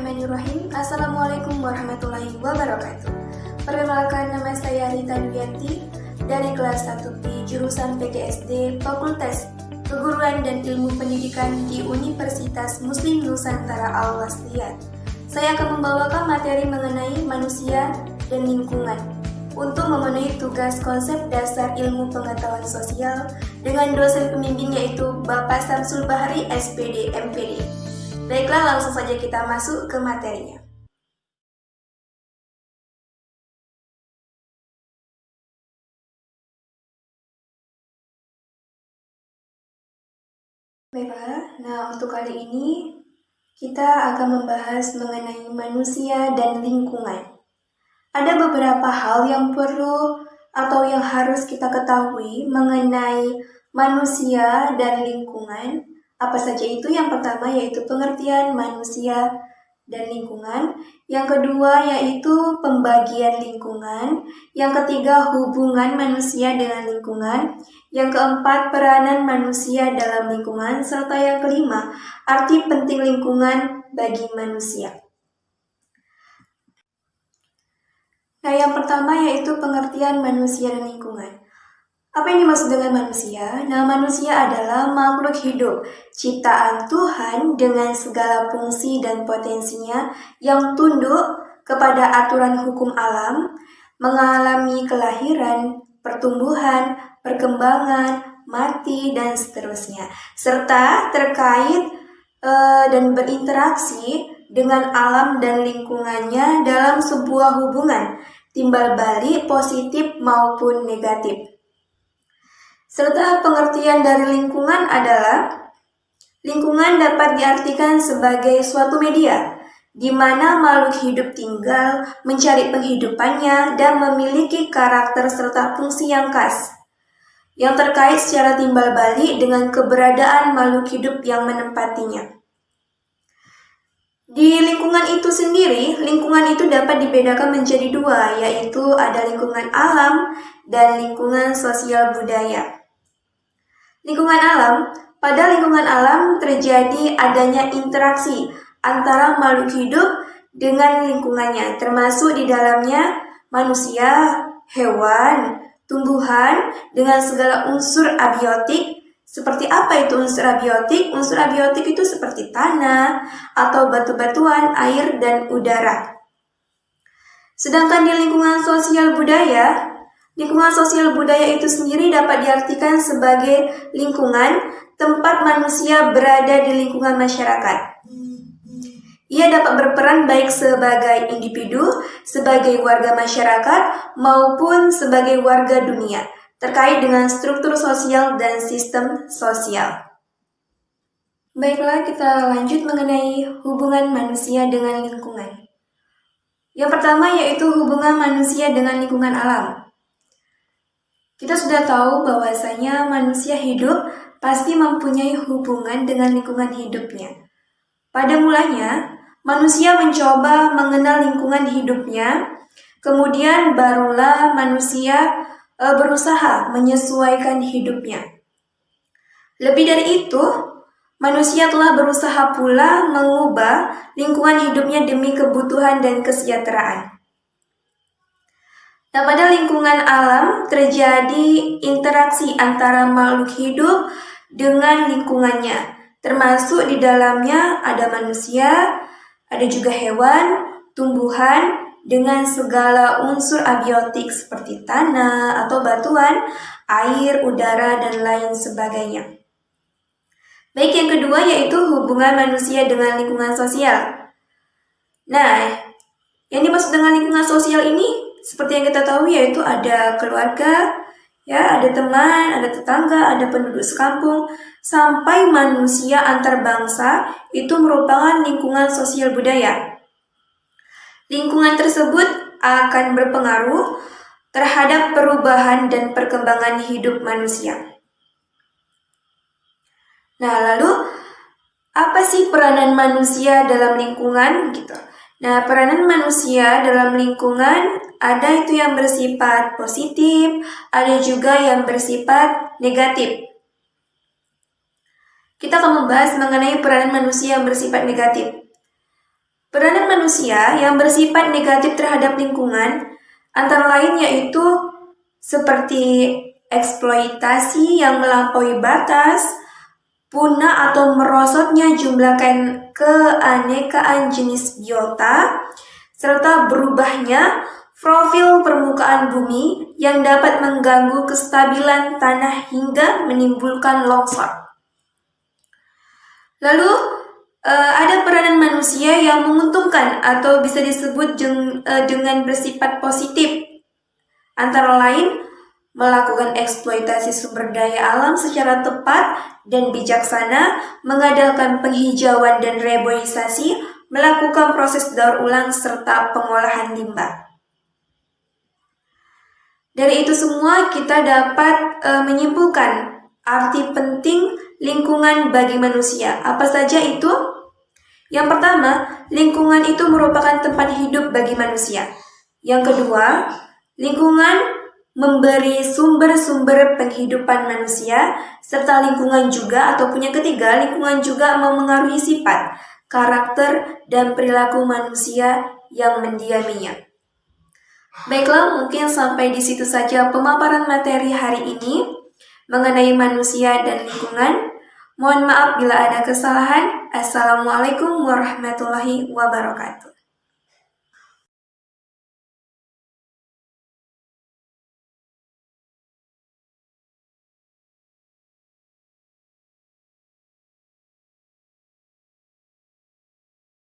Bismillahirrahmanirrahim. Assalamualaikum warahmatullahi wabarakatuh. Perkenalkan, nama saya Rita Duyanti dari kelas 1B jurusan PGSD Fakultas Keguruan dan Ilmu Pendidikan di Universitas Muslim Nusantara Al-Wasliyah. Saya akan membawakan materi mengenai manusia dan lingkungan untuk memenuhi tugas konsep dasar ilmu pengetahuan sosial dengan dosen pembimbing yaitu Bapak Samsul Bahri SPD MPD. Baiklah, langsung saja kita masuk ke materinya. Baiklah, nah untuk kali ini kita akan membahas mengenai manusia dan lingkungan. Ada beberapa hal yang perlu atau yang harus kita ketahui mengenai manusia dan lingkungan. Apa saja itu? Yang pertama yaitu pengertian manusia dan lingkungan. Yang kedua yaitu pembagian lingkungan. Yang ketiga hubungan manusia dengan lingkungan. Yang keempat peranan manusia dalam lingkungan. Serta yang kelima arti penting lingkungan bagi manusia. Nah, yang pertama yaitu pengertian manusia dan lingkungan. Apa yang dimaksud dengan manusia? Nah, manusia adalah makhluk hidup, ciptaan Tuhan dengan segala fungsi dan potensinya yang tunduk kepada aturan hukum alam, mengalami kelahiran, pertumbuhan, perkembangan, mati, dan seterusnya. Serta terkait dan berinteraksi dengan alam dan lingkungannya dalam sebuah hubungan timbal balik positif maupun negatif. Serta pengertian dari lingkungan adalah lingkungan dapat diartikan sebagai suatu media di mana makhluk hidup tinggal, mencari penghidupannya, dan memiliki karakter serta fungsi yang khas yang terkait secara timbal balik dengan keberadaan makhluk hidup yang menempatinya. Di lingkungan itu sendiri, lingkungan itu dapat dibedakan menjadi dua, yaitu ada lingkungan alam dan lingkungan sosial budaya. Lingkungan alam, pada lingkungan alam terjadi adanya interaksi antara makhluk hidup dengan lingkungannya, termasuk di dalamnya manusia, hewan, tumbuhan, dengan segala unsur abiotik. Seperti apa itu unsur abiotik? Unsur abiotik itu seperti tanah atau batu-batuan, air, dan udara. Sedangkan di lingkungan sosial budaya itu sendiri dapat diartikan sebagai lingkungan tempat manusia berada di lingkungan masyarakat. Ia dapat berperan baik sebagai individu, sebagai warga masyarakat, maupun sebagai warga dunia, terkait dengan struktur sosial dan sistem sosial. Baiklah, kita lanjut mengenai hubungan manusia dengan lingkungan. Yang pertama yaitu hubungan manusia dengan lingkungan alam. Kita sudah tahu bahwasanya manusia hidup pasti mempunyai hubungan dengan lingkungan hidupnya. Pada mulanya, manusia mencoba mengenal lingkungan hidupnya, kemudian barulah manusia berusaha menyesuaikan hidupnya. Lebih dari itu, manusia telah berusaha pula mengubah lingkungan hidupnya demi kebutuhan dan kesejahteraan. Nah, pada lingkungan alam terjadi interaksi antara makhluk hidup dengan lingkungannya, termasuk di dalamnya ada manusia, ada juga hewan, tumbuhan, dengan segala unsur abiotik seperti tanah atau batuan, air, udara, dan lain sebagainya. Baik, yang kedua yaitu hubungan manusia dengan lingkungan sosial. Nah, yang dimaksud dengan lingkungan sosial ini seperti yang kita tahu yaitu ada keluarga, ya, ada teman, ada tetangga, ada penduduk sekampung, sampai manusia antar bangsa itu merupakan lingkungan sosial budaya. Lingkungan tersebut akan berpengaruh terhadap perubahan dan perkembangan hidup manusia. Nah, lalu apa sih peranan manusia dalam lingkungan gitu? Nah, peranan manusia dalam lingkungan ada itu yang bersifat positif, ada juga yang bersifat negatif. Kita akan membahas mengenai peranan manusia yang bersifat negatif. Peranan manusia yang bersifat negatif terhadap lingkungan antara lain yaitu seperti eksploitasi yang melampaui batas, punah atau merosotnya jumlah keanekaan jenis biota, serta berubahnya profil permukaan bumi yang dapat mengganggu kestabilan tanah hingga menimbulkan longsor. Lalu, ada peranan manusia yang menguntungkan atau bisa disebut dengan bersifat positif. Antara lain, melakukan eksploitasi sumber daya alam secara tepat dan bijaksana, mengadakan penghijauan dan reboisasi, melakukan proses daur ulang serta pengolahan limbah. Dari itu semua kita dapat menyimpulkan arti penting lingkungan bagi manusia. Apa saja itu? Yang pertama, lingkungan itu merupakan tempat hidup bagi manusia. Yang kedua, lingkungan memberi sumber-sumber penghidupan manusia, serta lingkungan juga ataupun yang ketiga, lingkungan juga memengaruhi sifat, karakter, dan perilaku manusia yang mendiaminya. Baiklah, mungkin sampai di situ saja pemaparan materi hari ini mengenai manusia dan lingkungan. Mohon maaf bila ada kesalahan. Assalamualaikum warahmatullahi wabarakatuh.